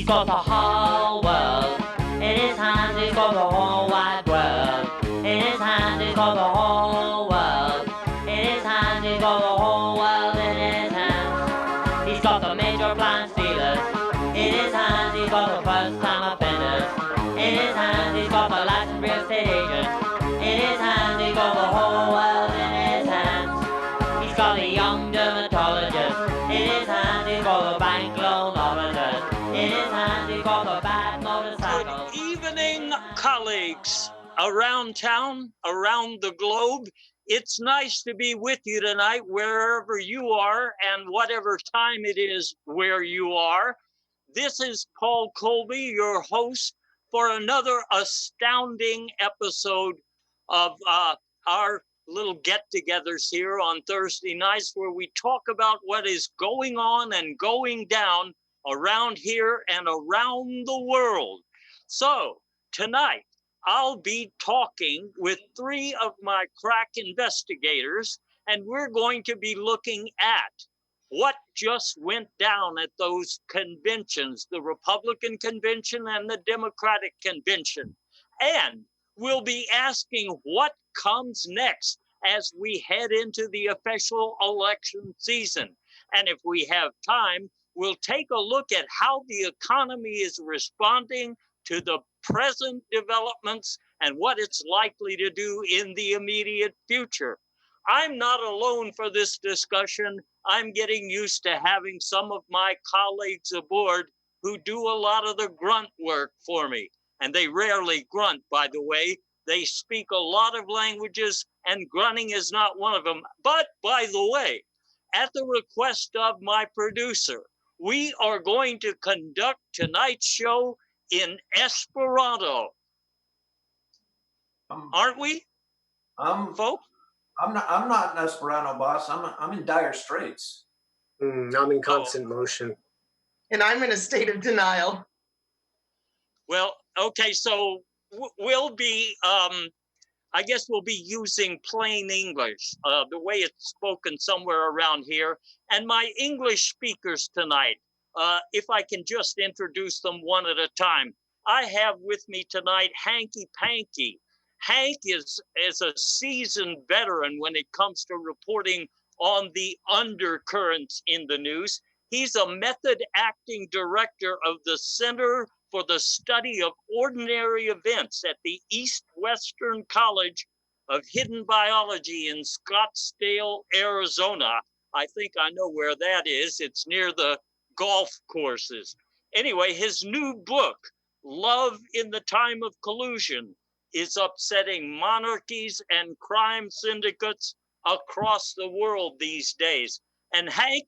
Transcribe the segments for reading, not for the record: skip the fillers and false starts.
He's got the whole world in his hands. He's got the whole wide world in his hands. He's got the whole world in his hands. He's got the whole world in his hands. He's got the major plan stealers in his hands. He's got the first time offenders in his hands. He's got the Latin real estate agents in his hands. He's got the whole world in his hands. He's got a young dermatologist in his hands. He's got the bank loan officers in his hands. He's got the bad motorcycles. Good evening, colleagues around town, around the globe. It's nice to be with you tonight, wherever you are and whatever time it is where you are. This is Paul Colby, your host for another astounding episode of our little get-togethers here on Thursday nights, where we talk about what is going on and going down around here and around the world. So tonight, I'll be talking with three of my crack investigators, and we're going to be looking at what just went down at those conventions, the Republican convention and the Democratic convention. And we'll be asking what comes next as we head into the official election season. And if we have time, we'll take a look at how the economy is responding to the present developments and what it's likely to do in the immediate future. I'm not alone for this discussion. I'm getting used to having some of my colleagues aboard who do a lot of the grunt work for me. And they rarely grunt, by the way. They speak a lot of languages, and grunting is not one of them. But by the way, at the request of my producer, we are going to conduct tonight's show in Esperanto. Aren't we, folks? I'm not in Esperanto, boss. I'm in dire straits. I'm in constant motion. And I'm in a state of denial. Well, okay, so we'll be, I guess we'll be using plain English, the way it's spoken somewhere around here. And my English speakers tonight, if I can just introduce them one at a time. I have with me tonight Hanky Panky. Hank is a seasoned veteran when it comes to reporting on the undercurrents in the news. He's a method acting director of the Center for the Study of Ordinary Events at the East Western College of Hidden Biology in Scottsdale, Arizona. I think I know where that is. It's near the golf courses. Anyway, his new book, Love in the Time of Collusion, is upsetting monarchies and crime syndicates across the world these days. And Hank,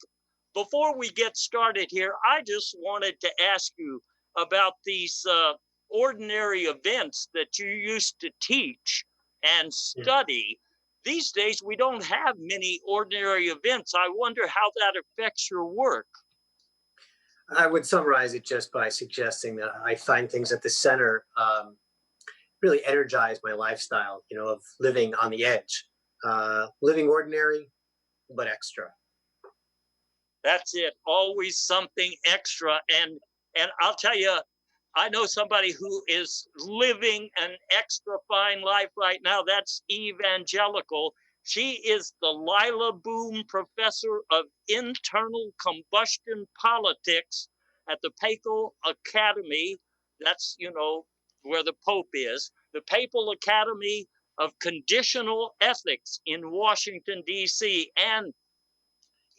before we get started here, I just wanted to ask you about these ordinary events that you used to teach and study. These days, we don't have many ordinary events. I wonder how that affects your work. I would summarize it just by suggesting that I find things at the center really energize my lifestyle, of living on the edge, living ordinary, but extra. That's it. Always something extra. And I'll tell you, I know somebody who is living an extra fine life right now. That's Evangelical. She is the Lila Boom Professor of Internal Combustion Politics at the Papal Academy. That's, where the Pope is. The Papal Academy of Conditional Ethics in Washington, D.C. And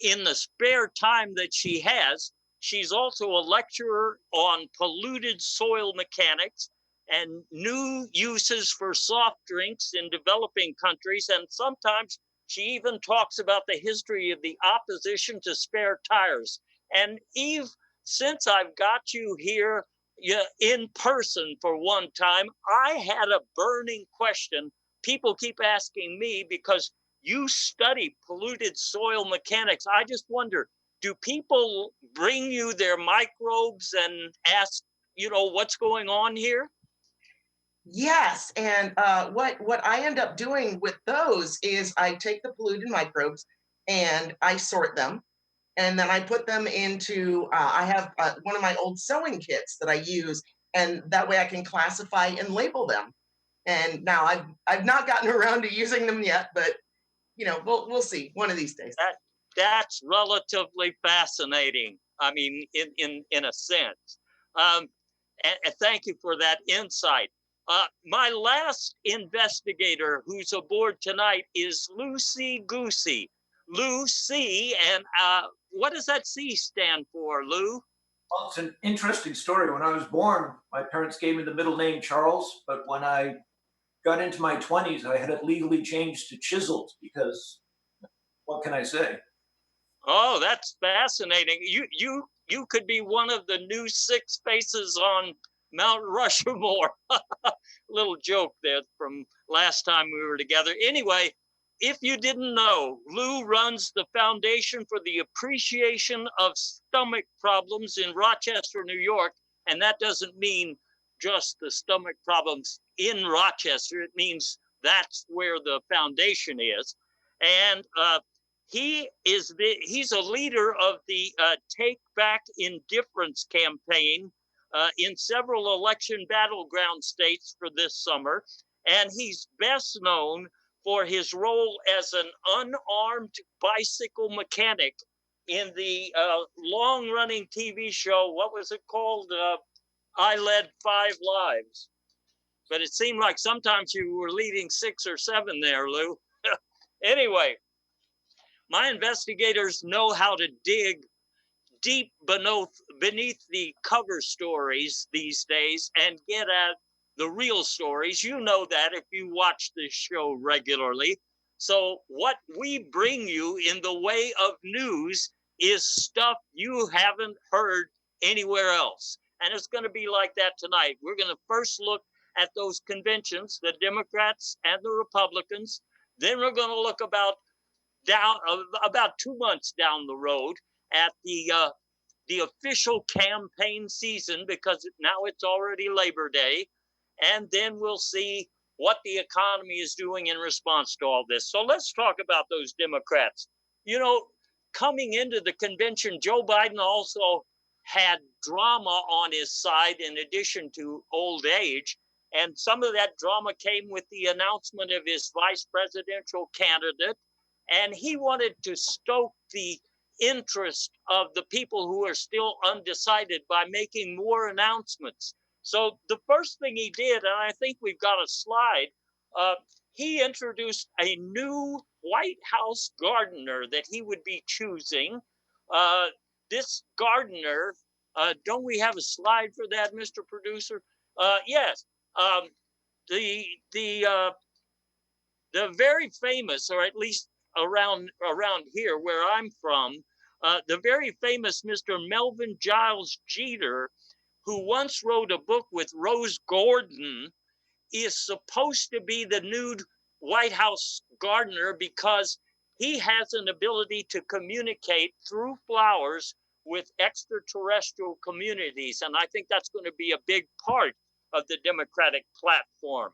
in the spare time that she has, she's also a lecturer on polluted soil mechanics and new uses for soft drinks in developing countries. And sometimes she even talks about the history of the opposition to spare tires. And Eve, since I've got you here in person for one time, I had a burning question. People keep asking me because you study polluted soil mechanics. I just wonder, do people bring you their microbes and ask, what's going on here? Yes, and what I end up doing with those is I take the polluted microbes and I sort them, and then I put them into, I have one of my old sewing kits that I use, and that way I can classify and label them. And now I've not gotten around to using them yet, but we'll see one of these days. That's relatively fascinating. I mean, in a sense. Um, and thank you for that insight. My last investigator who's aboard tonight is Lucy Goosey. Lucy, and what does that C stand for, Lou? Well, it's an interesting story. When I was born, my parents gave me the middle name Charles, but when I got into my 20s, I had it legally changed to Chiseled because what can I say? Oh, that's fascinating. You could be one of the new six faces on Mount Rushmore. Little joke there from last time we were together. Anyway, if you didn't know, Lou runs the Foundation for the Appreciation of Stomach Problems in Rochester, New York. And that doesn't mean just the stomach problems in Rochester. It means that's where the foundation is. And he's a leader of the Take Back Indifference campaign in several election battleground states for this summer. And he's best known for his role as an unarmed bicycle mechanic in the long-running TV show. What was it called? I Led 5 Lives. But it seemed like sometimes you were leading 6 or 7 there, Lou. Anyway, my investigators know how to dig deep beneath the cover stories these days and get at the real stories. You know that if you watch this show regularly. So what we bring you in the way of news is stuff you haven't heard anywhere else. And it's going to be like that tonight. We're going to first look at those conventions, the Democrats and the Republicans. Then we're going to look about 2 months down the road at the official campaign season, because now it's already Labor Day, and then we'll see what the economy is doing in response to all this. So let's talk about those Democrats. Coming into the convention, Joe Biden also had drama on his side in addition to old age. And some of that drama came with the announcement of his vice presidential candidate. And he wanted to stoke the interest of the people who are still undecided by making more announcements. So the first thing he did, and I think we've got a slide, he introduced a new White House gardener that he would be choosing. This gardener, don't we have a slide for that, Mr. Producer? Yes. The very famous, or at least around here where I'm from, the very famous Mr. Melvin Giles Jeter, who once wrote a book with Rose Gordon, is supposed to be the new White House gardener because he has an ability to communicate through flowers with extraterrestrial communities. And I think that's going to be a big part of the Democratic platform.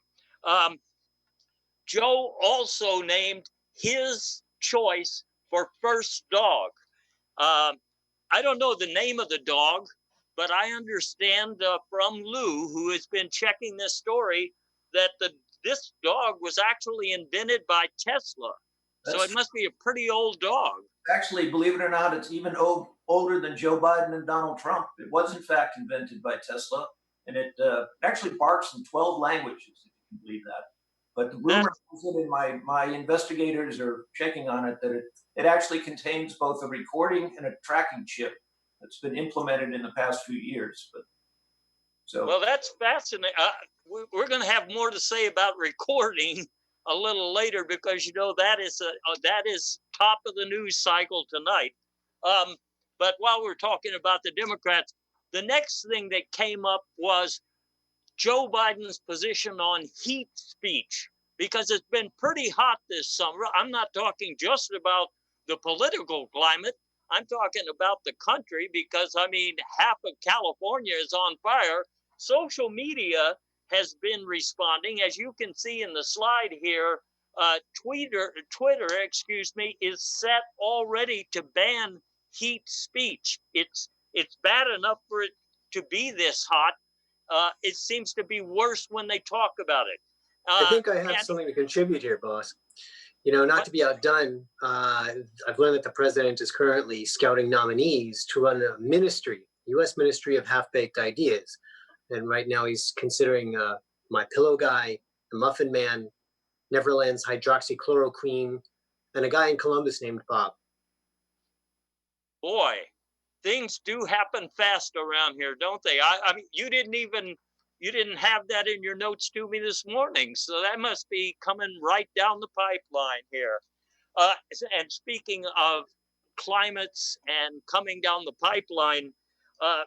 Joe also named his choice for first dog. I don't know the name of the dog, but I understand from Lou, who has been checking this story, that this dog was actually invented by Tesla. So it must be a pretty old dog. Actually, believe it or not, it's even older than Joe Biden and Donald Trump. It was, in fact, invented by Tesla, and it actually barks in 12 languages, if you can believe that. But the rumor is that in my investigators are checking on it, that it actually contains both a recording and a tracking chip that's been implemented in the past few years. Well, that's fascinating. We're going to have more to say about recording a little later, because that is top of the news cycle tonight. But while we're talking about the Democrats, the next thing that came up was Joe Biden's position on heat speech, because it's been pretty hot this summer. I'm not talking just about the political climate. I'm talking about the country, because, half of California is on fire. Social media has been responding. As you can see in the slide here, Twitter, is set already to ban heat speech. It's bad enough for it to be this hot. It seems to be worse when they talk about it. I think I have And something to contribute here, boss. You know, not to be outdone, I've learned that the president is currently scouting nominees to run a ministry, U.S. Ministry of Half-Baked Ideas. And right now he's considering My Pillow Guy, the Muffin Man, Neverland's hydroxychloroquine, and a guy in Columbus named Bob. boy, things do happen fast around here, don't they? I mean, you didn't have that in your notes to me this morning, so that must be coming right down the pipeline here. And speaking of climates and coming down the pipeline, uh,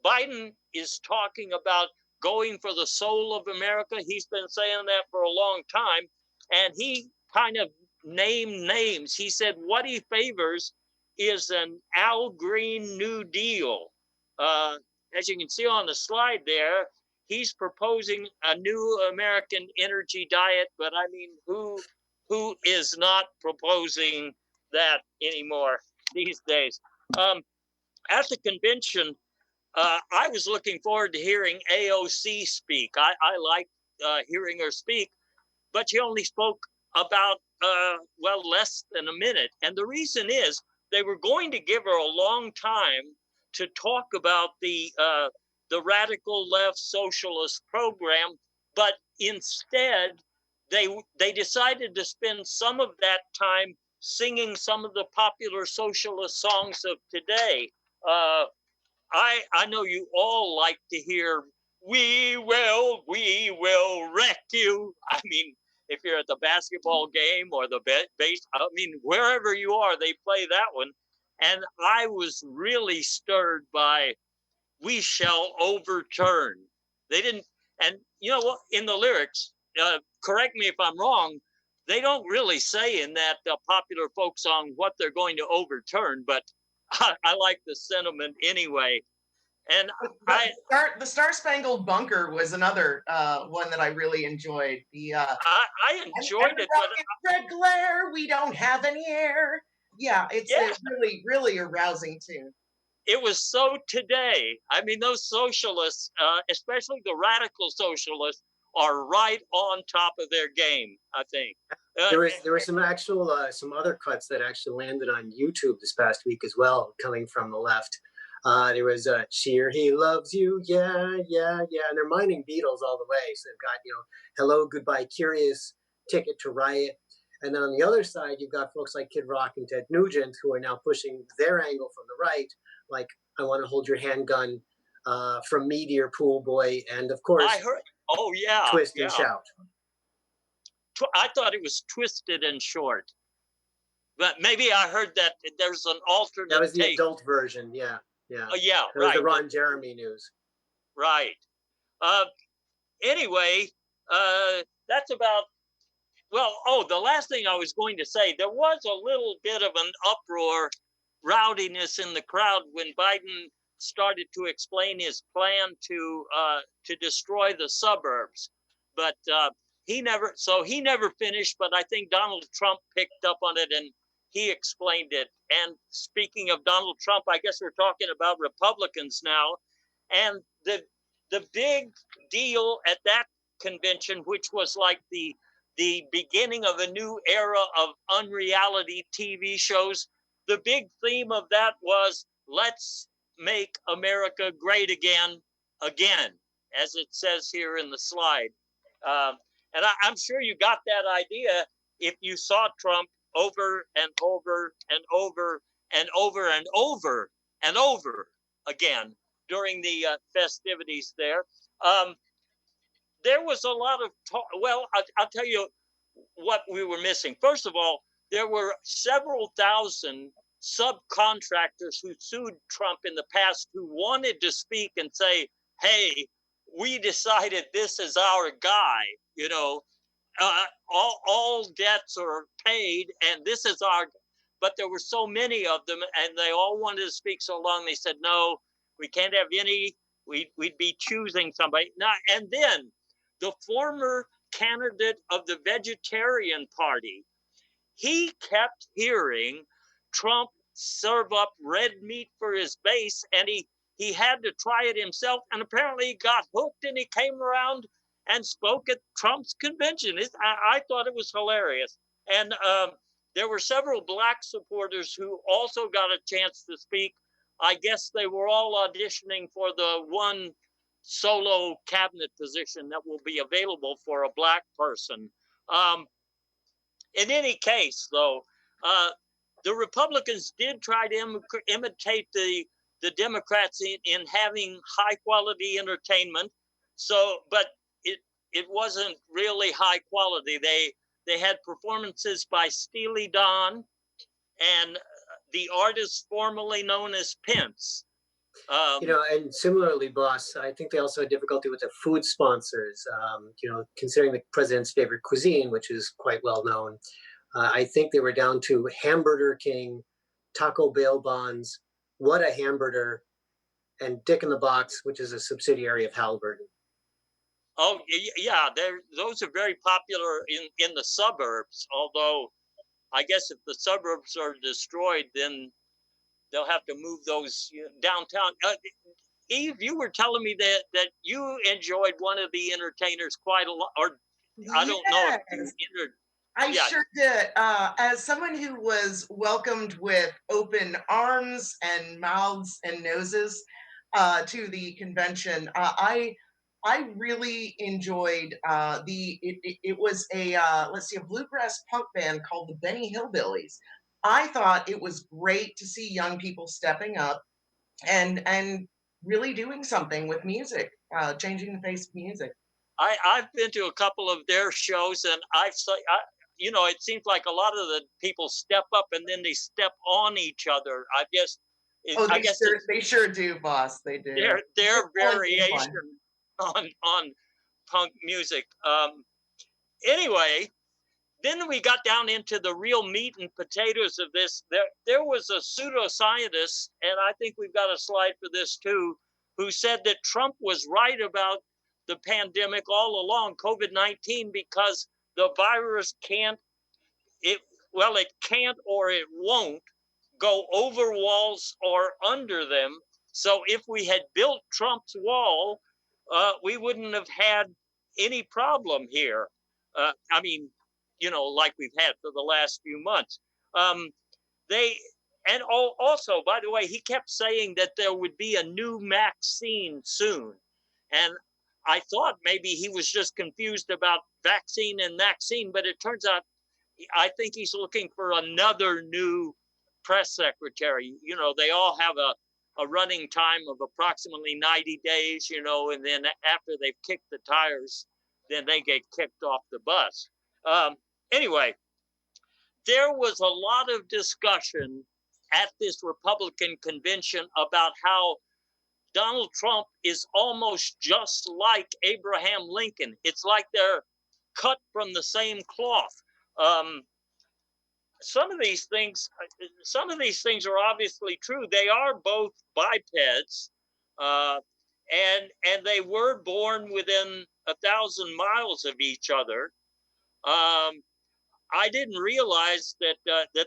Biden is talking about going for the soul of America. He's been saying that for a long time, and he kind of named names. He said what he favors is an Al Green New Deal. Uh, as you can see on the slide there, he's proposing a new American energy diet, but I mean, who is not proposing that anymore these days? At the convention, I was looking forward to hearing AOC speak. I like hearing her speak, but she only spoke about, less than a minute. And the reason is they were going to give her a long time to talk about the radical left socialist program, but instead they decided to spend some of that time singing some of the popular socialist songs of today. Uh, I know you all like to hear we will wreck you. I mean, if you're at the basketball game or the base, I mean, wherever you are, they play that one. And I was really stirred by we shall overturn. They didn't, and you know what, in the lyrics, correct me if I'm wrong, they don't really say in that popular folk song what they're going to overturn, but I like the sentiment anyway. And The Star Spangled Bunker was another one that I really enjoyed. I enjoyed it, but red glare, we don't have any air. Yeah, it's Yeah. a really, really a rousing tune. it was so today. I mean, those socialists, especially the radical socialists, are right on top of their game, I think. There were some actual some other cuts that actually landed on YouTube this past week as well, coming from the left. There was "Cheer, He Loves You," yeah, yeah, yeah, and they're mining Beatles all the way. So they've got "Hello, Goodbye, Curious," "Ticket to Riot," and then on the other side you've got folks like Kid Rock and Ted Nugent who are now pushing their angle from the right, like "I Want to Hold Your Handgun," "From Me, Dear Pool Boy," and of course I heard. Oh yeah, "Twist yeah. and Shout." I thought it was Twisted and Short, but maybe I heard that there's an alternate. That was the take. adult version, yeah, yeah. Oh yeah, That was right. the Ron Jeremy news. Right. Anyway, that's about. Well, the last thing I was going to say, there was a little bit of an uproar, rowdiness in the crowd when Biden started to explain his plan to destroy the suburbs, but he never finished. But I think Donald Trump picked up on it and he explained it. And speaking of Donald Trump, I guess we're talking about Republicans now, and the big deal at that convention, which was like the beginning of a new era of unreality TV shows. The big theme of that was let's make America great again, as it says here in the slide. And I'm sure you got that idea if you saw Trump over and over and over and over and over and over again during the festivities there. There was a lot of talk. Well, I'll tell you what we were missing. First of all, there were several thousand subcontractors who sued Trump in the past who wanted to speak and say, hey, we decided this is our guy, all debts are paid and this is our, but there were so many of them and they all wanted to speak so long. They said, no, we can't have any, we'd be choosing somebody. Now, and then the former candidate of the Vegetarian Party, he kept hearing Trump serve up red meat for his base, and he had to try it himself, and apparently he got hooked, and he came around and spoke at Trump's convention. I thought it was hilarious. And there were several black supporters who also got a chance to speak. I guess they were all auditioning for the one solo cabinet position that will be available for a black person. In any case, though, the Republicans did try to imitate the Democrats in having high quality entertainment. So, but it wasn't really high quality. They had performances by Steely Dan and the artist formerly known as Pence. And similarly, boss, I think they also had difficulty with the food sponsors. Considering the president's favorite cuisine, which is quite well known, I think they were down to Hamburger King, Taco Bell Bonds, What a Hamburger, and Dick in the Box, which is a subsidiary of Halliburton. Oh yeah, those are very popular in the suburbs. Although, I guess if the suburbs are destroyed, then they'll have to move those downtown. Eve, you were telling me that you enjoyed one of the entertainers quite a lot, or I don't know if you I sure did. As someone who was welcomed with open arms and mouths and noses to the convention, I really enjoyed it was a a bluegrass punk band called the Benny Hillbillies. I thought it was great to see young people stepping up and really doing something with music, changing the face of music. I've been to a couple of their shows, and it seems like a lot of the people step up and then they step on each other. They sure do, boss. They do. Their variation on punk music. Anyway, then we got down into the real meat and potatoes of this. There was a pseudoscientist, and I think we've got a slide for this too, who said that Trump was right about the pandemic all along, COVID-19, because the virus it can't or it won't go over walls or under them. So if we had built Trump's wall, we wouldn't have had any problem here. Like we've had for the last few months. Also, by the way, he kept saying that there would be a new vaccine soon. And I thought maybe he was just confused about vaccine and vaccine, but it turns out I think he's looking for another new press secretary. They all have a running time of approximately 90 days, and then after they've kicked the tires, then they get kicked off the bus. Anyway, there was a lot of discussion at this Republican convention about how Donald Trump is almost just like Abraham Lincoln. It's like they're cut from the same cloth. Some of these things are obviously true. They are both bipeds, and they were born within 1,000 miles of each other. I didn't realize that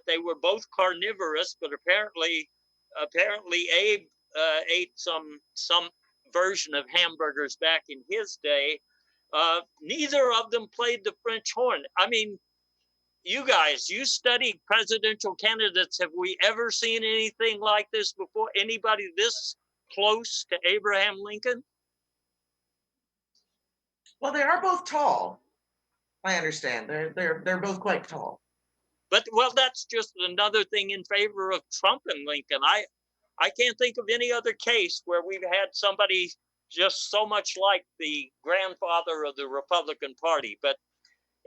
they were both carnivorous, but apparently Abe ate some version of hamburgers back in his day. Neither of them played the French horn. I mean, you guys, you study presidential candidates. Have we ever seen anything like this before? Anybody this close to Abraham Lincoln? Well, they are both tall. I understand. They're both quite tall. But that's just another thing in favor of Trump and Lincoln. I can't think of any other case where we've had somebody just so much like the grandfather of the Republican Party. But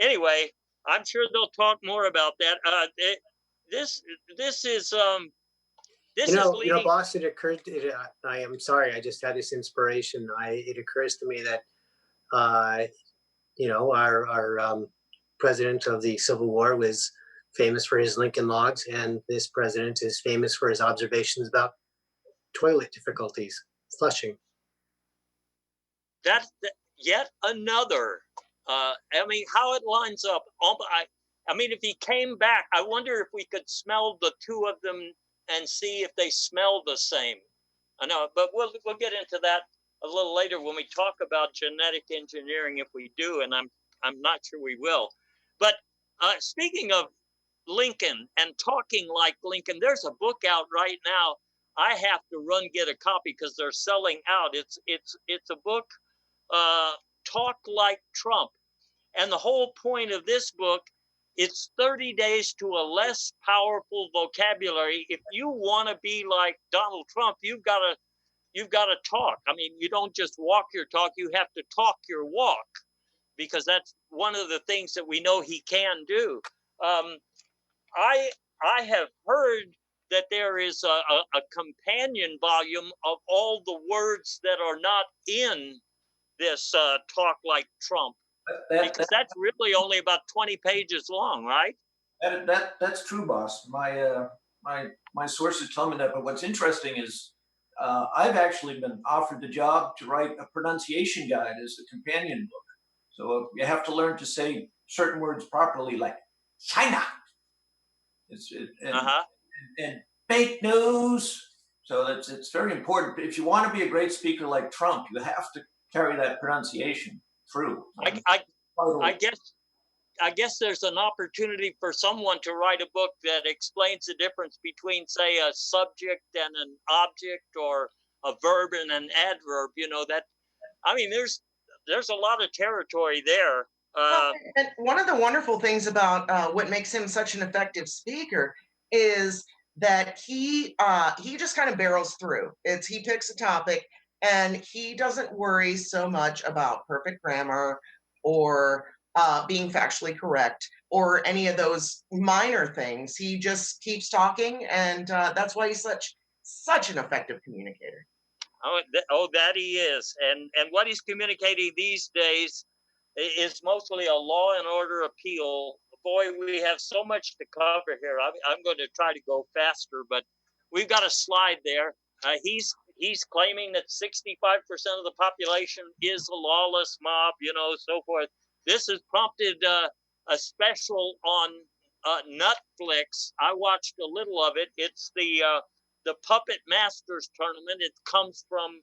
anyway, I'm sure they'll talk more about that. This is leading. Boss, it occurred. I am sorry, I just had this inspiration. It occurs to me that, our president of the Civil War was famous for his Lincoln Logs, and this president is famous for his observations about toilet difficulties, flushing. That's yet another. How it lines up. If he came back, I wonder if we could smell the two of them and see if they smell the same. I know, but we'll get into that a little later when we talk about genetic engineering, if we do, and I'm not sure we will. But speaking of Lincoln and talking like Lincoln, there's a book out right now. I have to run get a copy because they're selling out. It's a book, Talk Like Trump, and the whole point of this book, it's 30 days to a less powerful vocabulary. If you want to be like Donald Trump, you've got to talk. I mean, you don't just walk your talk, you have to talk your walk, because that's one of the things that we know he can do. I have heard that there is a companion volume of all the words that are not in this Talk Like Trump, because that's really only about 20 pages long, right? That's true, boss. My sources tell me that. But what's interesting is I've actually been offered the job to write a pronunciation guide as a companion book. So you have to learn to say certain words properly, like China. Uh-huh. And fake news. So it's very important. If you want to be a great speaker like Trump, you have to carry that pronunciation through. I guess there's an opportunity for someone to write a book that explains the difference between, say, a subject and an object, or a verb and an adverb. You know, that, I mean, there's a lot of territory there. And one of the wonderful things about what makes him such an effective speaker is that he just kind of barrels through. He picks a topic and he doesn't worry so much about perfect grammar or being factually correct or any of those minor things. He just keeps talking, and that's why he's such an effective communicator. That he is, and what he's communicating these days is mostly a law and order appeal. Boy, we have so much to cover here. I'm going to try to go faster, but we've got a slide there. He's claiming that 65% of the population is a lawless mob, you know, so forth. This has prompted a special on Netflix. I watched a little of it. It's the Puppet Masters tournament. It comes from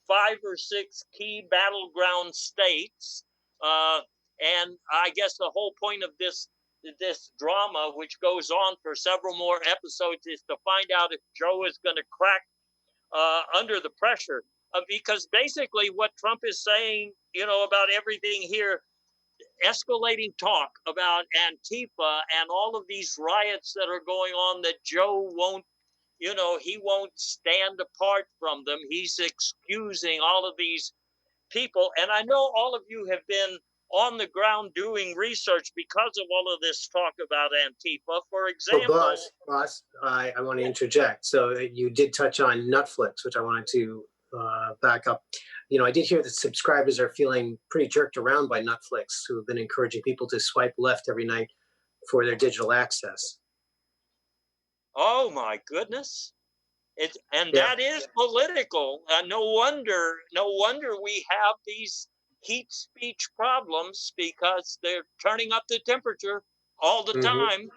5 or 6 key battleground states, and I guess the whole point of this drama, which goes on for several more episodes, is to find out if Joe is going to crack under the pressure. Because basically, what Trump is saying, you know, about everything here, escalating talk about Antifa and all of these riots that are going on, that Joe won't, you know, he won't stand apart from them. He's excusing all of these people. And I know all of you have been on the ground doing research because of all of this talk about Antifa. For example, boss, I want to interject. So you did touch on Netflix, which I wanted to back up. You know, I did hear that subscribers are feeling pretty jerked around by Netflix, who have been encouraging people to swipe left every night for their digital access. Oh my goodness. That is political. No wonder we have these heat speech problems, because they're turning up the temperature all the time.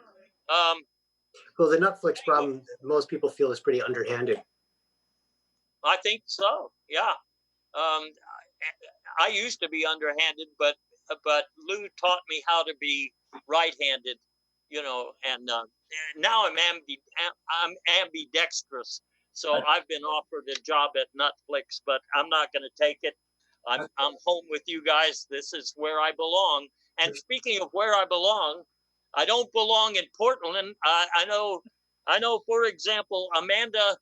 Well, the Netflix problem, most people feel, is pretty underhanded. I think so. Yeah. I used to be underhanded, but Lou taught me how to be right-handed, you know, and now I'm ambidextrous. So I've been offered a job at Netflix, but I'm not going to take it. I'm home with you guys. This is where I belong. And speaking of where I belong, I don't belong in Portland. I know. For example, Amanda.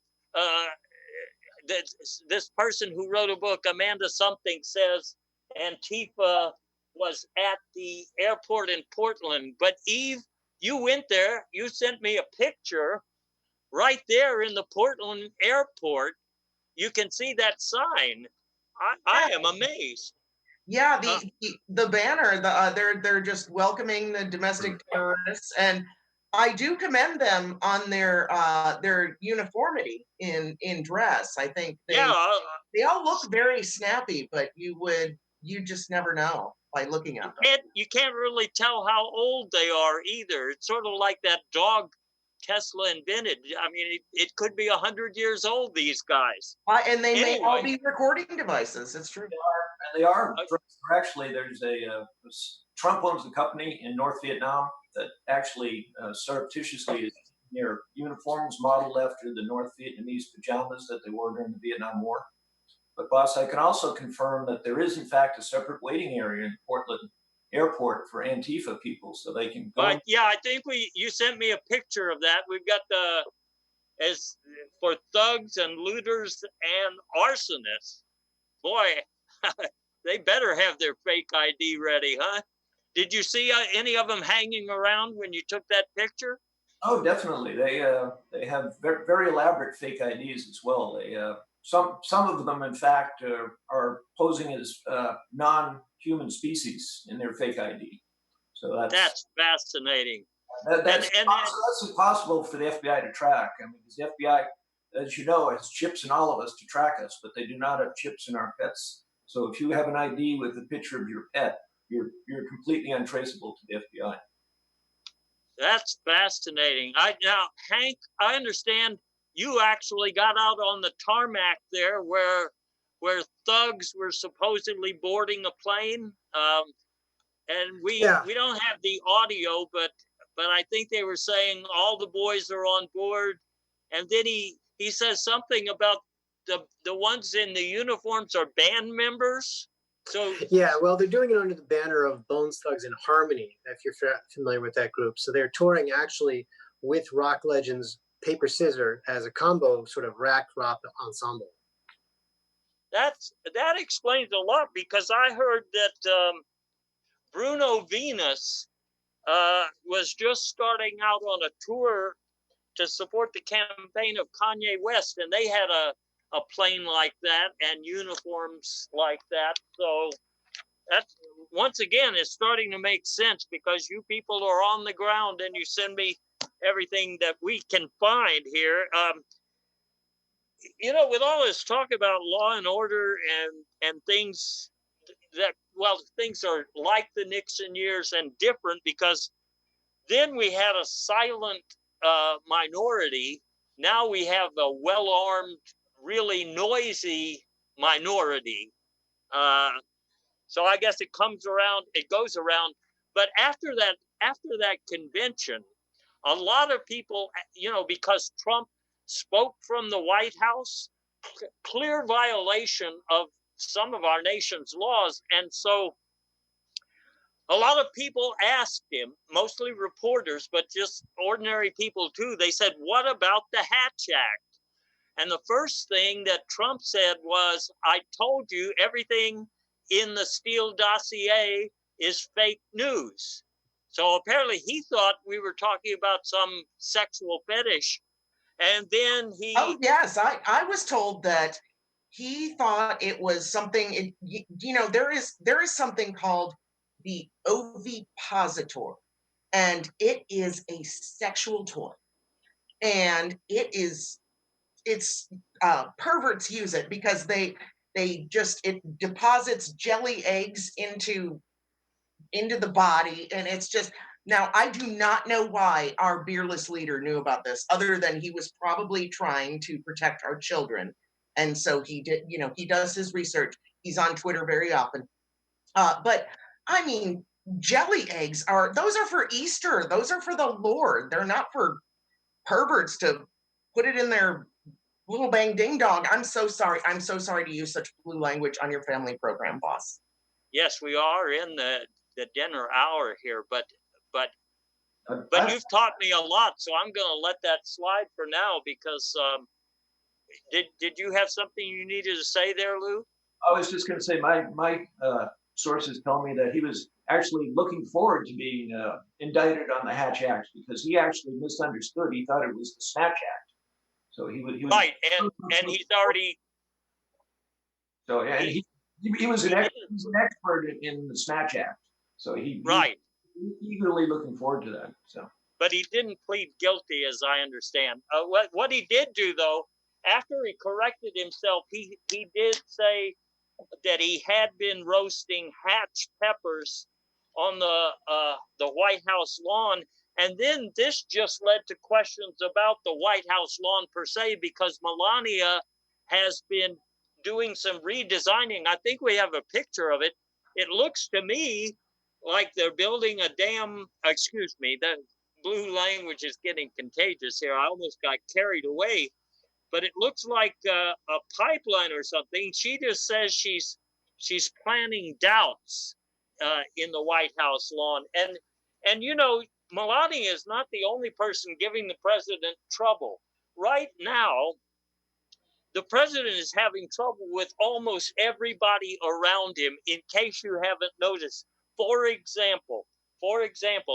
This person who wrote a book, Amanda something, says Antifa was at the airport in Portland. But Eve, you went there. You sent me a picture right there in the Portland airport. You can see that sign. I am amazed. Yeah, the banner, they're just welcoming the domestic terrorists, and I do commend them on their uniformity in dress. I think they all look very snappy, but you just never know by looking at them. You can't really tell how old they are either. It's sort of like that dog Tesla invented. I mean, it could be 100 years old, these guys. And they may all Anyway. be recording devices. It's true. And they are actually, there's Trump owns a company in North Vietnam that actually surreptitiously is their uniforms modeled after the North Vietnamese pajamas that they wore during the Vietnam War. But boss, I can also confirm that there is in fact a separate waiting area in Portland Airport for Antifa people, so they can go. But yeah, I think you sent me a picture of that. We've got as for thugs and looters and arsonists. Boy, they better have their fake ID ready, huh? Did you see any of them hanging around when you took that picture? Oh, definitely. They have very, very elaborate fake IDs as well. They some of them, in fact, are posing as non-human species in their fake ID. So that's fascinating. That's impossible for the FBI to track. I mean, because the FBI, as you know, has chips in all of us to track us, but they do not have chips in our pets. So if you have an ID with a picture of your pet, you're completely untraceable to the FBI. That's fascinating. Now, Hank, I understand you actually got out on the tarmac there where thugs were supposedly boarding a plane. And we don't have the audio, but I think they were saying all the boys are on board. And then he says something about the ones in the uniforms are band members. So yeah, well, they're doing it under the banner of Bones Thugs and Harmony, if you're familiar with that group. So they're touring actually with rock legends Paper Scissor as a combo sort of rock ensemble. That explains a lot, because I heard that Bruno Venus was just starting out on a tour to support the campaign of Kanye West, and they had a plane like that and uniforms like that. So that's, once again, it's starting to make sense, because you people are on the ground and you send me everything that we can find here. With all this talk about law and order and things that, well, things are like the Nixon years and different, because then we had a silent minority. Now we have a well-armed, really noisy minority. So I guess it goes around. But after that convention, a lot of people, because Trump spoke from the White House, clear violation of some of our nation's laws. And so a lot of people asked him, mostly reporters, but just ordinary people too. They said, what about the Hatch Act? And the first thing that Trump said was, I told you everything in the Steele dossier is fake news. So apparently he thought we were talking about some sexual fetish. And then he... Oh, yes. I was told that he thought it was something, there is something called the ovipositor, and it is a sexual toy. And it's perverts use it because it deposits jelly eggs into the body, and it's just, now I do not know why our beerless leader knew about this, other than he was probably trying to protect our children. And so he did, he does his research. He's on Twitter very often. But I mean, jelly eggs those are for Easter. Those are for the Lord. They're not for perverts to put it in their little bang ding dong. I'm so sorry. I'm so sorry to use such blue language on your family program, boss. Yes, we are in the dinner hour here, but you've taught me a lot, so I'm going to let that slide for now, because did you have something you needed to say there, Lou? I was just going to say my sources tell me that he was actually looking forward to being indicted on the Hatch Act, because he actually misunderstood. He thought it was the Snatch Act. So he was right, and he's already. So yeah, he was an expert in the Snatch Act. So he eagerly looking forward to that. So, but he didn't plead guilty, as I understand. What he did do, though, after he corrected himself, he did say that he had been roasting Hatch peppers on the White House lawn, And then this just led to questions about the White House lawn per se, because Melania has been doing some redesigning. I think we have a picture of it. It looks to me like they're building a dam. Excuse me, the blue language is getting contagious here. I almost got carried away, but it looks like a pipeline or something. She just says she's planting doubts in the White House lawn, and you know, Melania is not the only person giving the president trouble. Right now, the president is having trouble with almost everybody around him, in case you haven't noticed. For example,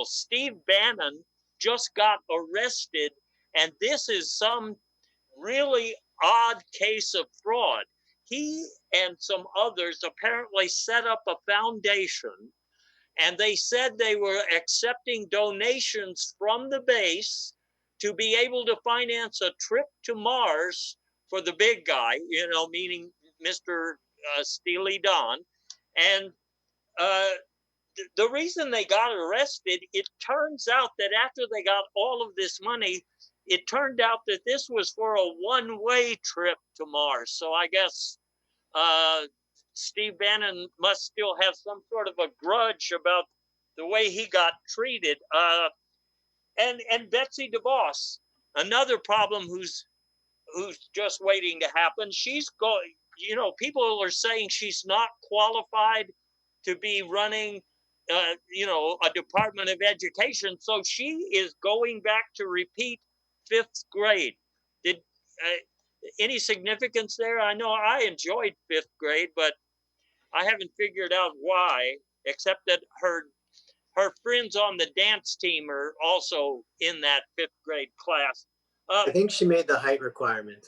Steve Bannon just got arrested, and this is some really odd case of fraud. He and some others apparently set up a foundation, and they said they were accepting donations from the base to be able to finance a trip to Mars for the big guy, you know, meaning Mr. Steely Dan. And the reason they got arrested, it turns out that after they got all of this money, it turned out that this was for a one-way trip to Mars. So I guess Steve Bannon must still have some sort of a grudge about the way he got treated. And Betsy DeVos, another problem who's just waiting to happen. She's going, you know, people are saying she's not qualified to be running, you know, a Department of Education. So she is going back to repeat 5th grade. Did any significance there? I know I enjoyed 5th grade, but I haven't figured out why, except that her friends on the dance team are also in that 5th grade class. I think she made the height requirement.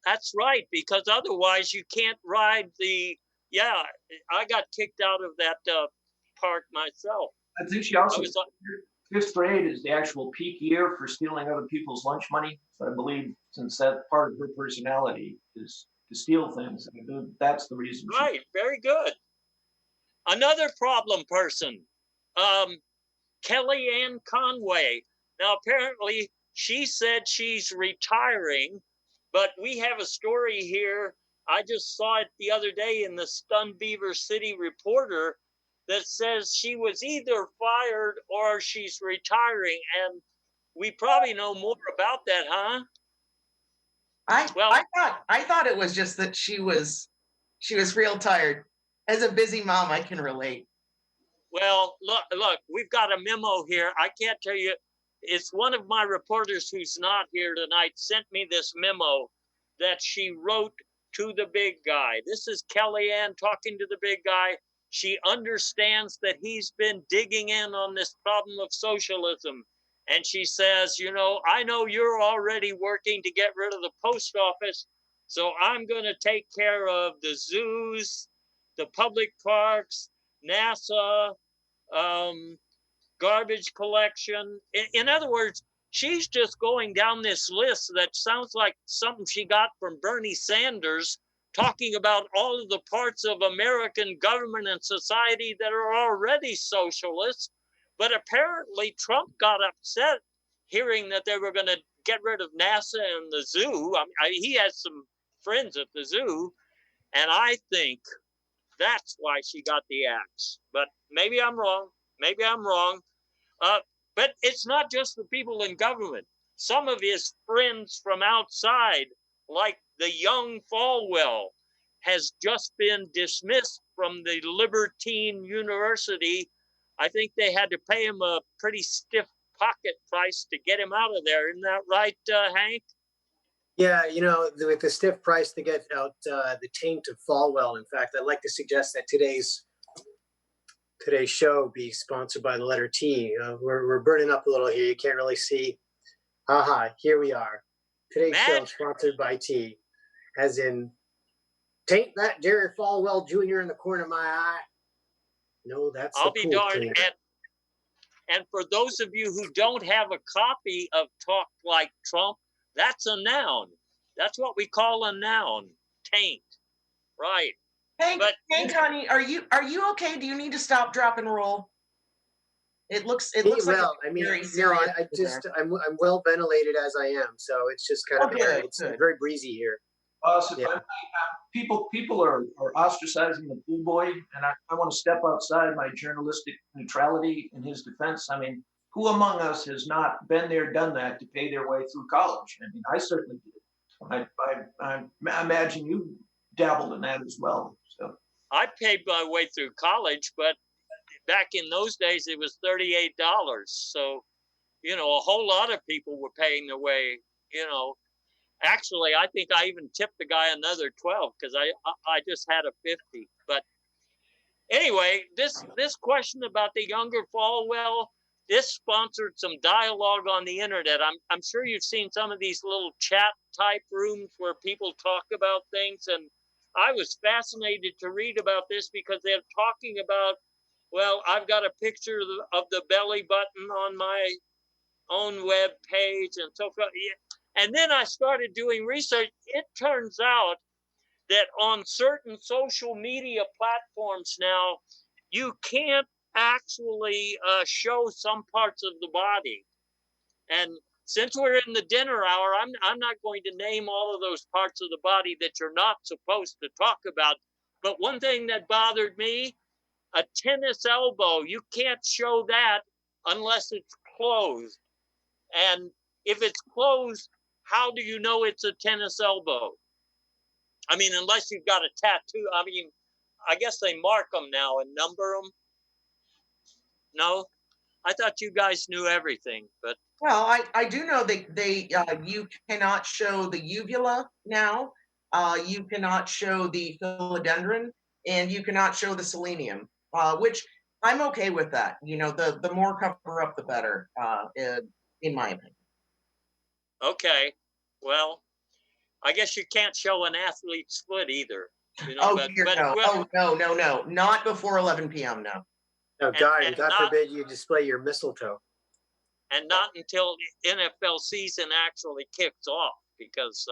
That's right, because otherwise you can't ride the. Yeah, I got kicked out of that park myself. I think she also, I was, 5th grade is the actual peak year for stealing other people's lunch money. So I believe, since that part of her personality is to steal things, that's the reason. Right, very good. Another problem person, Kellyanne Conway. Now, apparently, she said she's retiring, but we have a story here. I just saw it the other day in the Stun Beaver City Reporter that says she was either fired or she's retiring, and we probably know more about that, huh? I thought it was just that she was real tired. As a busy mom, I can relate. Well, look, we've got a memo here. I can't tell you. It's one of my reporters who's not here tonight sent me this memo that she wrote to the big guy. This is Kellyanne talking to the big guy. She understands that he's been digging in on this problem of socialism. And she says, you know, I know you're already working to get rid of the post office, so I'm going to take care of the zoos, the public parks, NASA, garbage collection. In other words, she's just going down this list that sounds like something she got from Bernie Sanders, talking about all of the parts of American government and society that are already socialist. But apparently Trump got upset hearing that they were going to get rid of NASA and the zoo. He has some friends at the zoo, and I think that's why she got the axe. But maybe I'm wrong. But it's not just the people in government. Some of his friends from outside, like the young Falwell, has just been dismissed from the Libertine University. I think they had to pay him a pretty stiff pocket price to get him out of there. Isn't that right, Hank? Yeah, you know, with the stiff price to get out the taint of Falwell. In fact, I'd like to suggest that today's show be sponsored by the letter T. We're burning up a little here. You can't really see. Here we are. Today's show is sponsored by T, as in, taint that Jerry Falwell Jr. in the corner of my eye. No, that's I'll the be pool darned. cleaner. And for those of you who don't have a copy of Talk Like Trump, that's a noun. That's what we call a noun. Taint. Right. Hank, honey, are you okay? Do you need to stop, drop, and roll? It looks like Well, I mean, very no, serious. I just I'm well ventilated as I am, so it's just kind Oh, of good, it's good. very breezy here. So Yeah. people are ostracizing the pool boy, and I want to step outside my journalistic neutrality in his defense. I mean, who among us has not been there, done that to pay their way through college? I mean, I certainly did. I imagine you dabbled in that as well. So I paid my way through college, but back in those days it was $38. So, you know, a whole lot of people were paying their way, you know. Actually, I think I even tipped the guy another 12 because I just had a 50. But anyway, this question about the younger Falwell, this sponsored some dialogue on the internet. I'm sure you've seen some of these little chat type rooms where people talk about things, and I was fascinated to read about this because they're talking about, well, I've got a picture of the belly button on my own web page and so forth. And then I started doing research. It turns out that on certain social media platforms now, you can't actually show some parts of the body. And since we're in the dinner hour, I'm not going to name all of those parts of the body that you're not supposed to talk about. But one thing that bothered me, a tennis elbow, you can't show that unless it's closed. And if it's closed, how do you know it's a tennis elbow? I mean, unless you've got a tattoo. I mean, I guess they mark them now and number them. No, I thought you guys knew everything, but Well, I do know they you cannot show the uvula now. You cannot show the philodendron, and you cannot show the selenium. Which I'm okay with that. You know, the more cover up, the better. In my opinion. okay. Well, I guess you can't show an athlete's foot either. You know, Oh but dear, no. well, Oh no, not before 11 p.m. No. Oh, God, and and God not forbid you display your mistletoe. and not until the NFL season actually kicks off. Because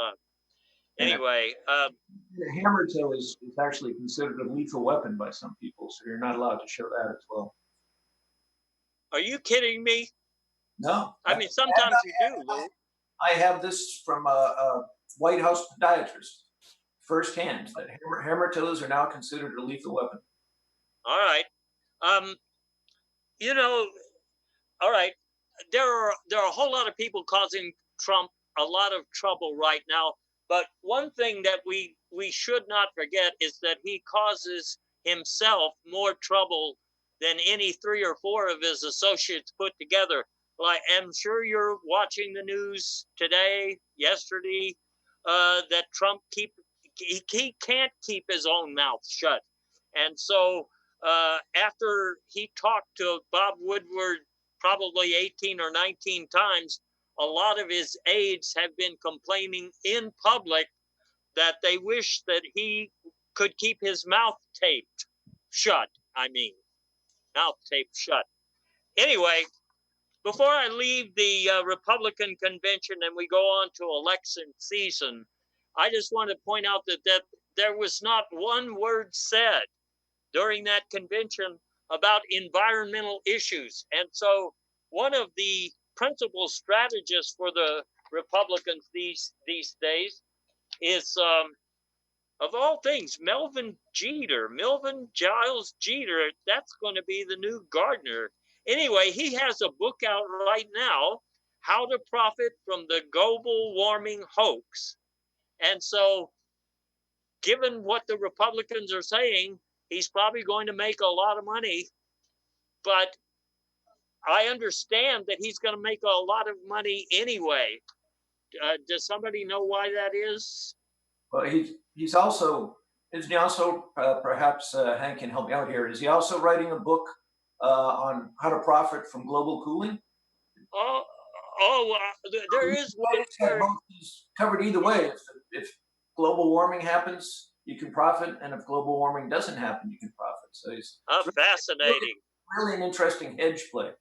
anyway, the hammer toe is actually considered a lethal weapon by some people, so you're not allowed to show that as well. are you kidding me? No, I mean, sometimes you do, Lou. I have this from a White House podiatrist firsthand that hammer toes are now considered a lethal weapon. All right. You know, all right. There are a whole lot of people causing Trump a lot of trouble right now. But one thing that we should not forget is that he causes himself more trouble than any 3 or 4 of his associates put together. Like, I'm sure you're watching the news today, yesterday, that Trump he can't keep his own mouth shut. And so after he talked to Bob Woodward probably 18 or 19 times, a lot of his aides have been complaining in public that they wish that he could keep his mouth taped shut. I mean, mouth taped shut. Anyway, before I leave the Republican convention and we go on to election season, I just want to point out that there was not one word said during that convention about environmental issues. And so one of the principal strategists for the Republicans these days is, of all things, Melvin Giles Jeter. That's going to be the new Gardner. Anyway, he has a book out right now, How to Profit from the Global Warming Hoax. And so, given what the Republicans are saying, he's probably going to make a lot of money. But I understand that he's going to make a lot of money anyway. Does somebody know why that is? Well, he's also, isn't he also, perhaps Hank can help me out here, is he also writing a book on how to profit from global cooling? There is one. He's covered either way. If global warming happens, you can profit, and if global warming doesn't happen, you can profit. So he's Fascinating. Really an interesting hedge play.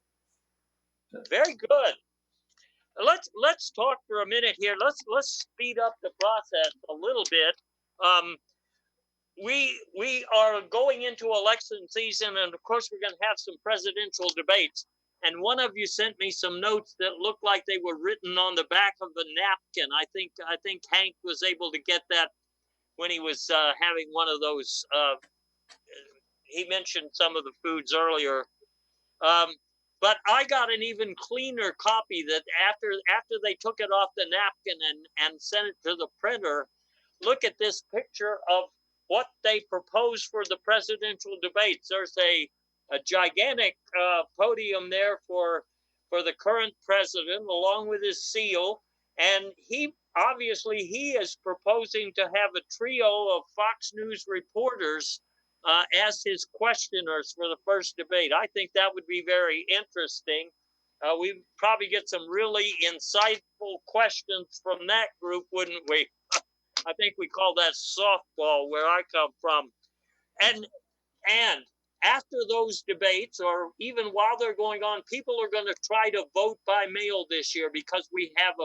Very good. Let's talk for a minute here. Let's speed up the process a little bit. We are going into election season, and of course we're going to have some presidential debates. and one of you sent me some notes that looked like they were written on the back of a napkin. I think Hank was able to get that when he was having one of those. He mentioned some of the foods earlier. But I got an even cleaner copy that after they took it off the napkin and sent it to the printer, look at this picture of what they proposed for the presidential debates. There's a gigantic podium there for the current president, along with his seal, and he is proposing to have a trio of Fox News reporters as his questioners for the first debate. I think that would be very interesting. We probably get some really insightful questions from that group, wouldn't we? I think we call that softball where I come from. And after those debates, or even while they're going on, people are going to try to vote by mail this year because we have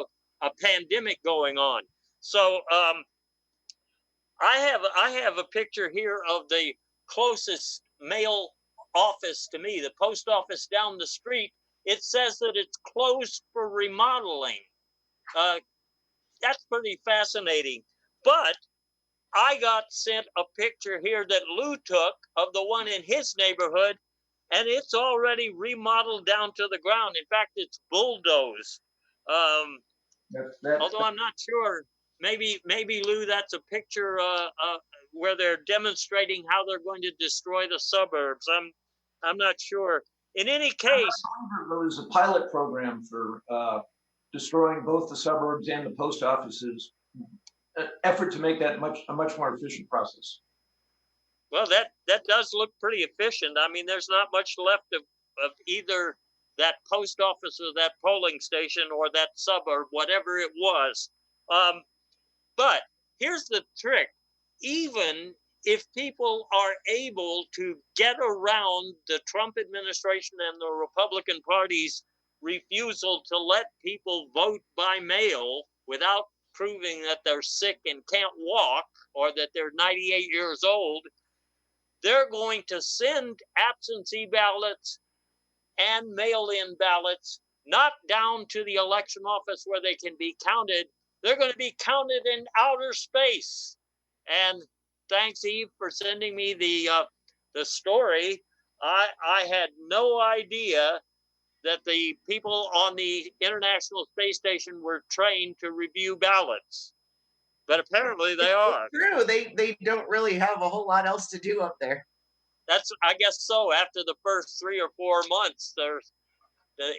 a pandemic going on. So I have a picture here of the closest mail office to me, the post office down the street. It says that it's closed for remodeling. That's pretty fascinating. But I got sent a picture here that Lou took of the one in his neighborhood, and it's already remodeled down to the ground. In fact, it's bulldozed. Although I'm not sure. Maybe Lou, that's a picture where they're demonstrating how they're going to destroy the suburbs. I'm not sure. In any case, there was a pilot program for destroying both the suburbs and the post offices. An effort to make that a much more efficient process. Well, that does look pretty efficient. I mean, there's not much left of either that post office or that polling station or that suburb, whatever it was. But here's the trick. Even if people are able to get around the Trump administration and the Republican Party's refusal to let people vote by mail without proving that they're sick and can't walk or that they're 98 years old, they're going to send absentee ballots and mail-in ballots not down to the election office where they can be counted. They're going to be counted in outer space. And thanks, Eve, for sending me the story. I had no idea that the people on the International Space Station were trained to review ballots, but apparently they are. True. They don't really have a whole lot else to do up there. That's, I guess so. After the first 3 or 4 months, the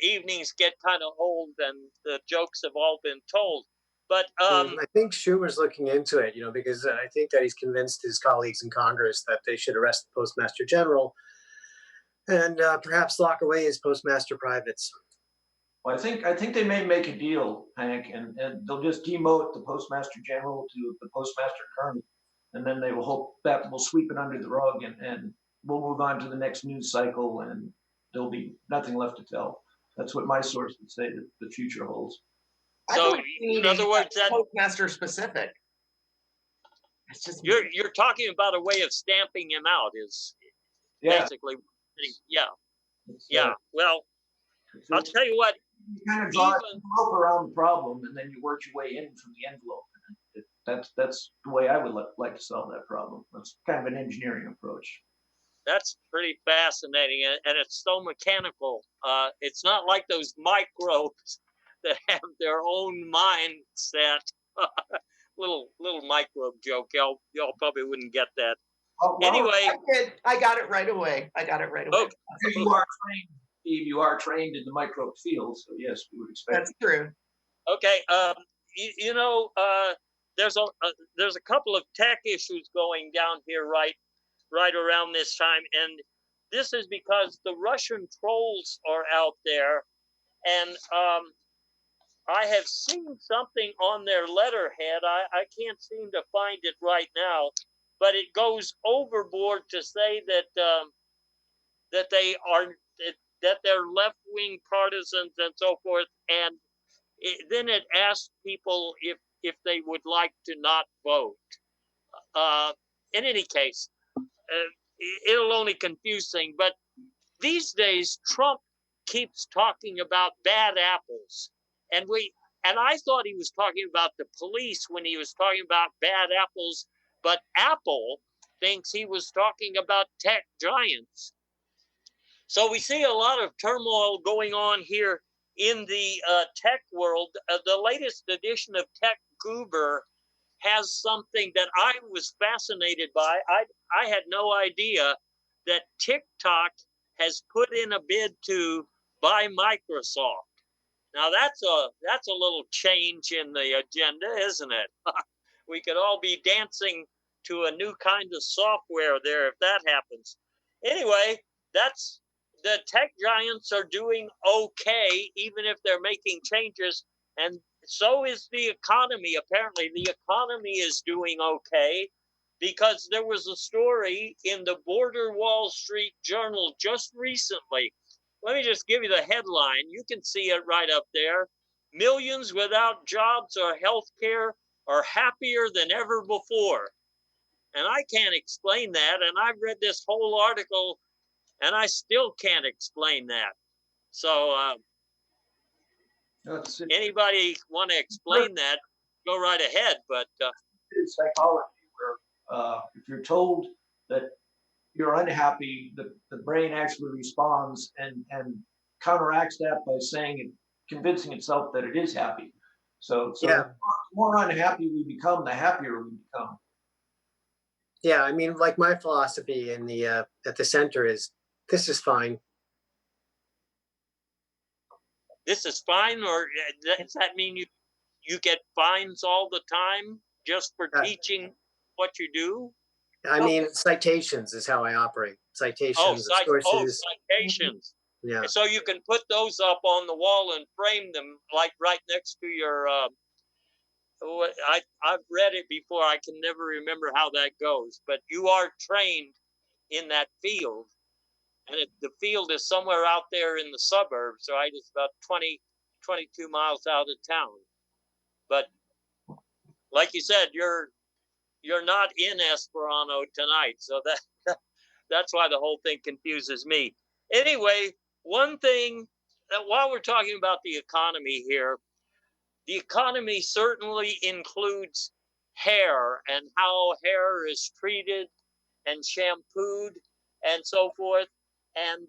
evenings get kind of old and the jokes have all been told. But I think Schumer's looking into it, because I think that he's convinced his colleagues in Congress that they should arrest the Postmaster General and perhaps lock away his Postmaster Privates. Well, I think they may make a deal, Hank, and they'll just demote the Postmaster General to the Postmaster Colonel, and then they will hope that will sweep it under the rug, and we'll move on to the next news cycle, and there'll be nothing left to tell. That's what my source would say that the future holds. So, in other words, that Postmaster specific. It's just you're talking about a way of stamping him out. Is basically, yeah. Well, I'll tell you what. You kind of draw an envelope around the problem, and then you work your way in from the envelope. That's the way I would like to solve that problem. That's kind of an engineering approach. That's pretty fascinating, and it's so mechanical. It's not like those microbes that have their own mindset. little microbe joke. Y'all probably wouldn't get that. Oh, well, anyway, I got it right away. Okay. You are trained, Steve. You are trained in the microbe field, so yes, we would expect. That's true. Okay. There's a couple of tech issues going down here right around this time, and this is because the Russian trolls are out there, and I have seen something on their letterhead. I can't seem to find it right now, but it goes overboard to say that they're left-wing partisans and so forth, and then it asks people if they would like to not vote. In any case, it'll only confuse things. But these days, Trump keeps talking about bad apples. And I thought he was talking about the police when he was talking about bad apples, but Apple thinks he was talking about tech giants. So we see a lot of turmoil going on here in the tech world. The latest edition of Tech Goober has something that I was fascinated by. I had no idea that TikTok has put in a bid to buy Microsoft. Now that's a little change in the agenda, isn't it? We could all be dancing to a new kind of software there if that happens. Anyway, that's the tech giants are doing okay, even if they're making changes, and so is the economy. Apparently, the economy is doing okay because there was a story in the Border Wall Street Journal just recently. Let me just give you the headline. You can see it right up there. Millions without jobs or health care are happier than ever before. And I can't explain that. And I've read this whole article and I still can't explain that. So anybody want to explain that, go right ahead. But it's psychology where if you're told that you're unhappy, the brain actually responds and counteracts that by saying it, convincing itself that it is happy. So Yeah. the more unhappy we become, the happier we become. Yeah, I mean, like my philosophy in the at the center is this is fine. this is fine, or does that mean you get fines all the time just for teaching what you do? I mean, citations is how I operate. Citations of sources. Citations. Yeah. So you can put those up on the wall and frame them like right next to your. I've read it before. I can never remember how that goes, but you are trained in that field, and the field is somewhere out there in the suburbs, right? It's about 22 miles out of town. But like you said, you're not in Esperanto tonight, so that's why the whole thing confuses me. Anyway, one thing that while we're talking about the economy here, the economy certainly includes hair and how hair is treated and shampooed and so forth. And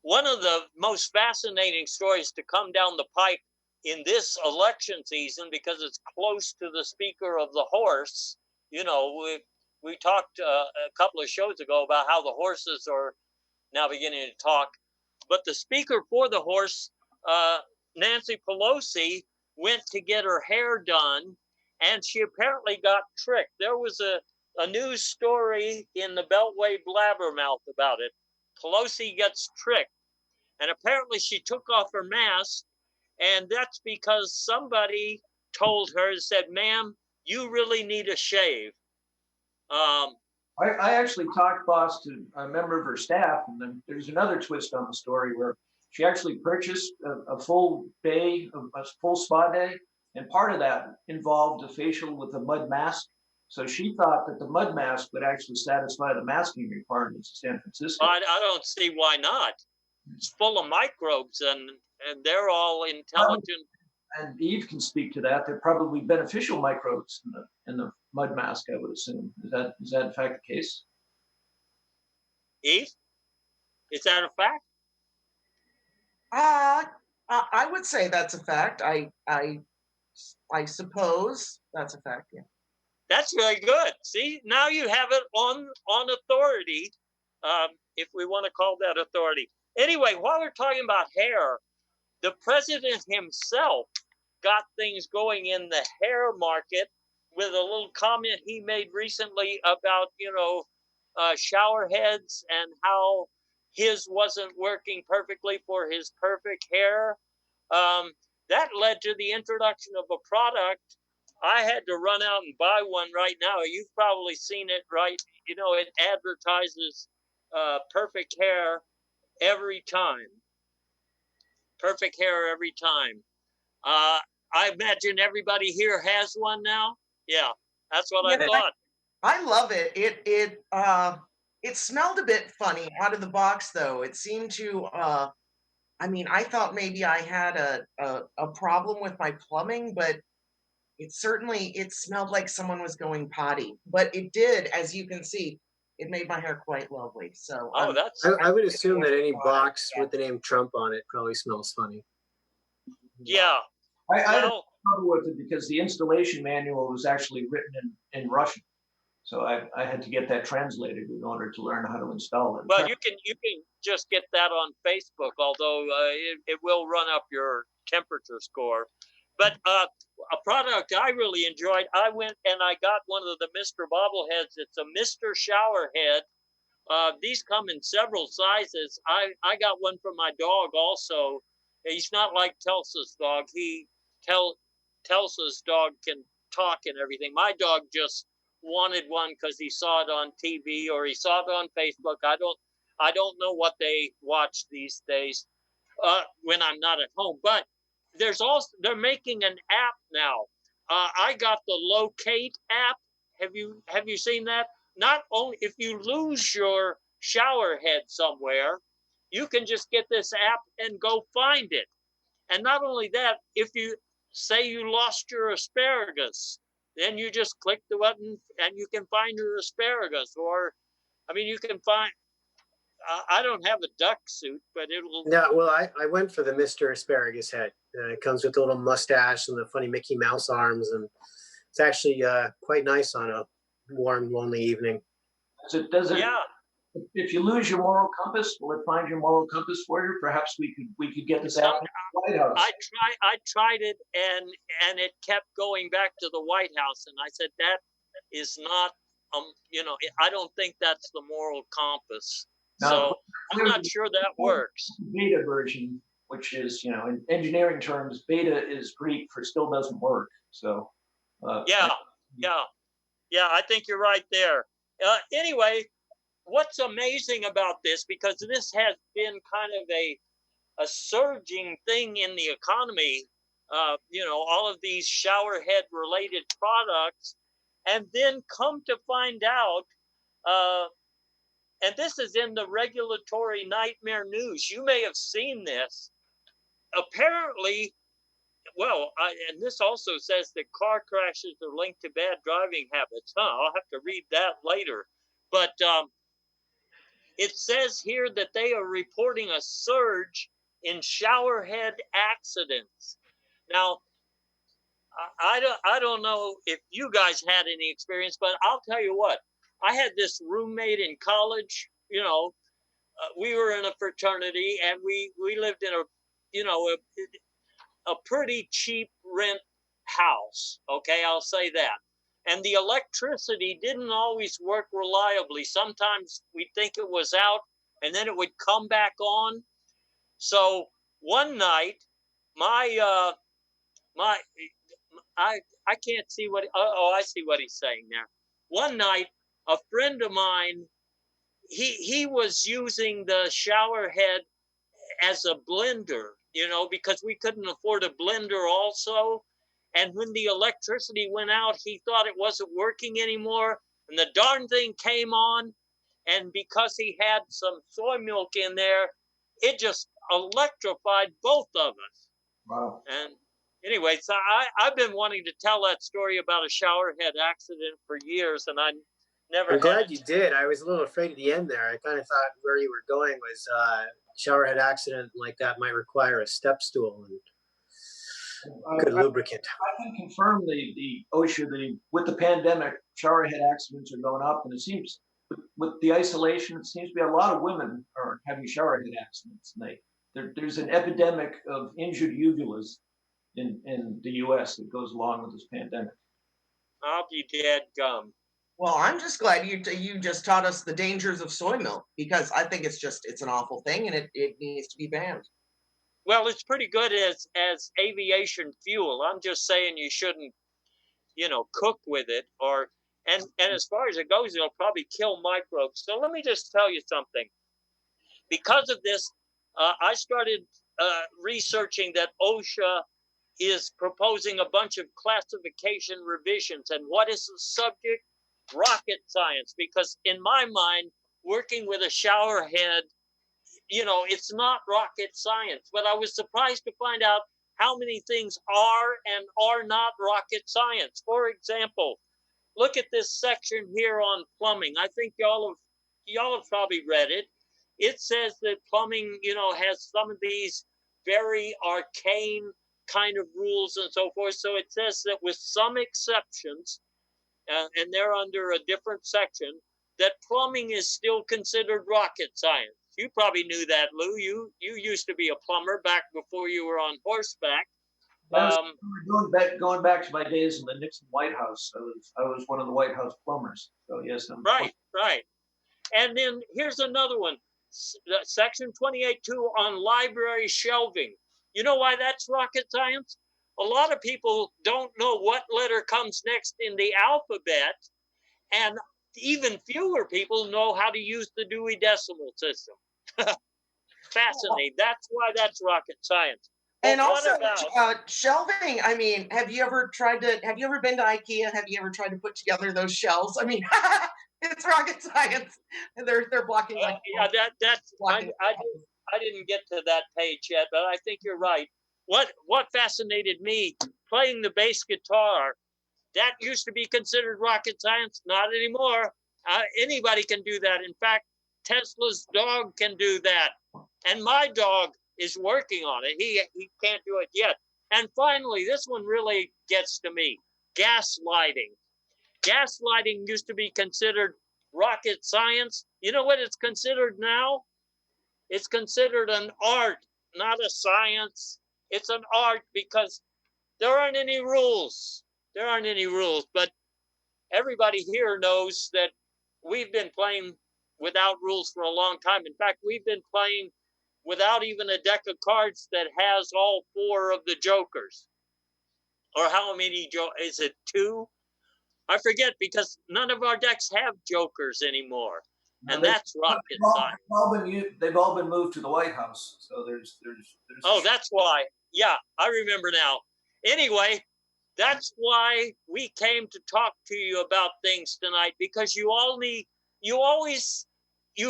one of the most fascinating stories to come down the pike in this election season, because it's close to the Speaker of the Horse. You know, we talked a couple of shows ago about how the horses are now beginning to talk. But the Speaker for the Horse, Nancy Pelosi, went to get her hair done, and she apparently got tricked. There was a news story in the Beltway Blabbermouth about it. Pelosi gets tricked, and apparently she took off her mask, and that's because somebody told her, said, "Ma'am, you really need a shave." I actually talked, boss, to a member of her staff, and then there's another twist on the story where she actually purchased a full day, a full spa day, and part of that involved a facial with a mud mask. So she thought that the mud mask would actually satisfy the masking requirements in San Francisco. I don't see why not. It's full of microbes, and they're all intelligent. And Eve can speak to that. They're probably beneficial microbes in the mud mask, I would assume. Is that in fact the case? Eve, is that a fact? I would say that's a fact. I suppose that's a fact. Yeah. That's very good. See, now you have it on authority, if we want to call that authority. Anyway, while we're talking about hair, the president himself got things going in the hair market with a little comment he made recently about, shower heads and how his wasn't working perfectly for his perfect hair. That led to the introduction of a product. I had to run out and buy one right now. You've probably seen it, right? You know, it advertises perfect hair every time. Perfect hair every time. I imagine everybody here has one now. Yeah, that's what I thought. I love it. It smelled a bit funny out of the box, though. It seemed to, I mean, I thought maybe I had a problem with my plumbing, but it smelled like someone was going potty. But it did, as you can see, it made my hair quite lovely. So Oh, that's I would assume that any Yeah. box with the name Trump on it probably smells funny. yeah. I had Well, trouble with it because the installation manual was actually written in Russian. So I had to get that translated in order to learn how to install it. well, you can just get that on Facebook, although it will run up your temperature score. But a product I really enjoyed, I went and I got one of the Mr. Bobbleheads. It's a Mr. Shower Head. These come in several sizes. I got one for my dog also. He's not like Telsa's dog. Telsa's dog can talk and everything. My dog just wanted one because he saw it on TV or he saw it on Facebook. I don't know what they watch these days when I'm not at home. But they're making an app now. I got the Locate app. Have you seen that? Not only if you lose your shower head somewhere, you can just get this app and go find it. And not only that, if you say you lost your asparagus, then you just click the button and you can find your asparagus. Or, I mean, you can find. I don't have a duck suit, but it'll. Yeah, well, I went for the Mr. Asparagus head. It comes with a little mustache and the funny Mickey Mouse arms, and it's actually quite nice on a warm, lonely evening. Does it? Yeah. If you lose your moral compass, will it find your moral compass for you? Perhaps we could get this app in the White House. I tried it and it kept going back to the White House, and I said that is not I don't think that's the moral compass. No, So I'm not sure that works. Beta version, which is in engineering terms, beta is Greek for still doesn't work. So Yeah. I think you're right there. Anyway, what's amazing about this, because this has been kind of a surging thing in the economy, all of these shower head related products, and then come to find out, and this is in the regulatory nightmare news. You may have seen this. Apparently, and this also says that car crashes are linked to bad driving habits. I'll have to read that later. But it says here that they are reporting a surge in showerhead accidents. Now, I don't know if you guys had any experience, but I'll tell you what. I had this roommate in college. We were in a fraternity, and we lived in a pretty cheap rent house. Okay, I'll say that. And the electricity didn't always work reliably. Sometimes we'd think it was out, and then it would come back on. So one night, I can't see what. I see what he's saying there. One night, a friend of mine, he was using the shower head as a blender, because we couldn't afford a blender also. And when the electricity went out, he thought it wasn't working anymore. And the darn thing came on. And because he had some soy milk in there, it just electrified both of us. Wow. And anyway, so I've been wanting to tell that story about a showerhead accident for years, and I never. I'm glad you did. I was a little afraid of the end there. I kind of thought where you were going was showerhead accident like that might require a step stool and good lubricant. I can confirm the OSHA, with the pandemic, showerhead accidents are going up, and it seems with the isolation, it seems to be a lot of women are having showerhead accidents. And there's an epidemic of injured uvulas in the U.S. that goes along with this pandemic. I'll be dead gum. Well, I'm just glad you just taught us the dangers of soy milk, because I think it's an awful thing and it needs to be banned. Well, it's pretty good as aviation fuel. I'm just saying you shouldn't, cook with it, and as far as it goes, it'll probably kill microbes. So let me just tell you something. Because of this, I started researching that OSHA is proposing a bunch of classification revisions. And what is the subject? Rocket science. Because in my mind, working with a shower head, it's not rocket science. But I was surprised to find out how many things are and are not rocket science. For example, look at this section here on plumbing. I think y'all have probably read it. It says that plumbing, has some of these very arcane kind of rules and so forth. So it says that with some exceptions, and they're under a different section, that plumbing is still considered rocket science. You probably knew that, Lou. You used to be a plumber back before you were on horseback. Going back to my days in the Nixon White House. I was one of the White House plumbers. So yes, right. And then here's another one, section 28.2 on library shelving. You know why that's rocket science? A lot of people don't know what letter comes next in the alphabet, and even fewer people know how to use the Dewey Decimal System. Fascinating. That's why that's rocket science. And also, shelving. I mean, have you ever been to IKEA? Have you ever tried to put together those shelves? I mean, it's rocket science. And they're blocking. I didn't get to that page yet, but I think you're right. What fascinated me, playing the bass guitar, that used to be considered rocket science. Not anymore. Anybody can do that. In fact, Tesla's dog can do that. And my dog is working on it. He can't do it yet. And finally, this one really gets to me. Gaslighting. Gaslighting used to be considered rocket science. You know what it's considered now? It's considered an art, not a science. It's an art because there aren't any rules. There aren't any rules, but everybody here knows that we've been playing without rules for a long time. In fact, we've been playing without even a deck of cards that has all 4 of the jokers. Or how many is it 2? I forget, because none of our decks have jokers anymore. And that's rocket science. They've all been moved to the White House. So there's Oh, that's why. Yeah, I remember now. Anyway, that's why we came to talk to you about things tonight, because you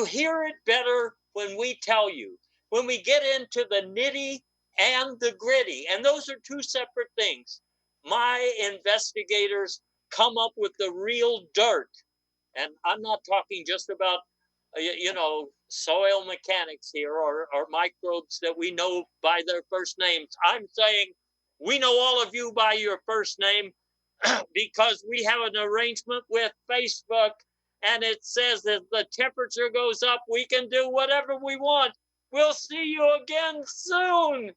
hear it better when we tell you. When we get into the nitty and the gritty, and those are 2 separate things. My investigators come up with the real dirt, and I'm not talking just about, soil mechanics here or microbes that we know by their first names. I'm saying we know all of you by your first name because we have an arrangement with Facebook, and it says if the temperature goes up, we can do whatever we want. We'll see you again soon.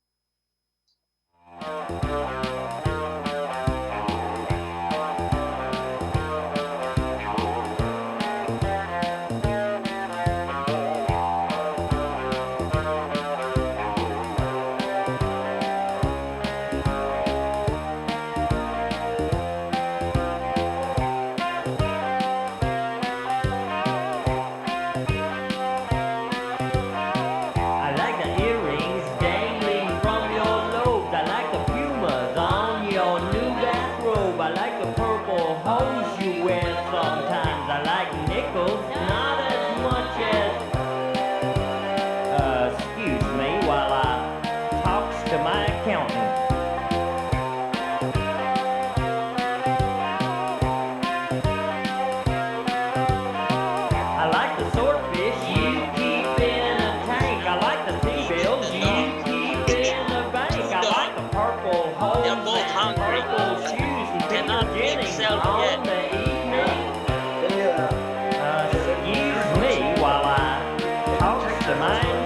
Excuse me while I talk to my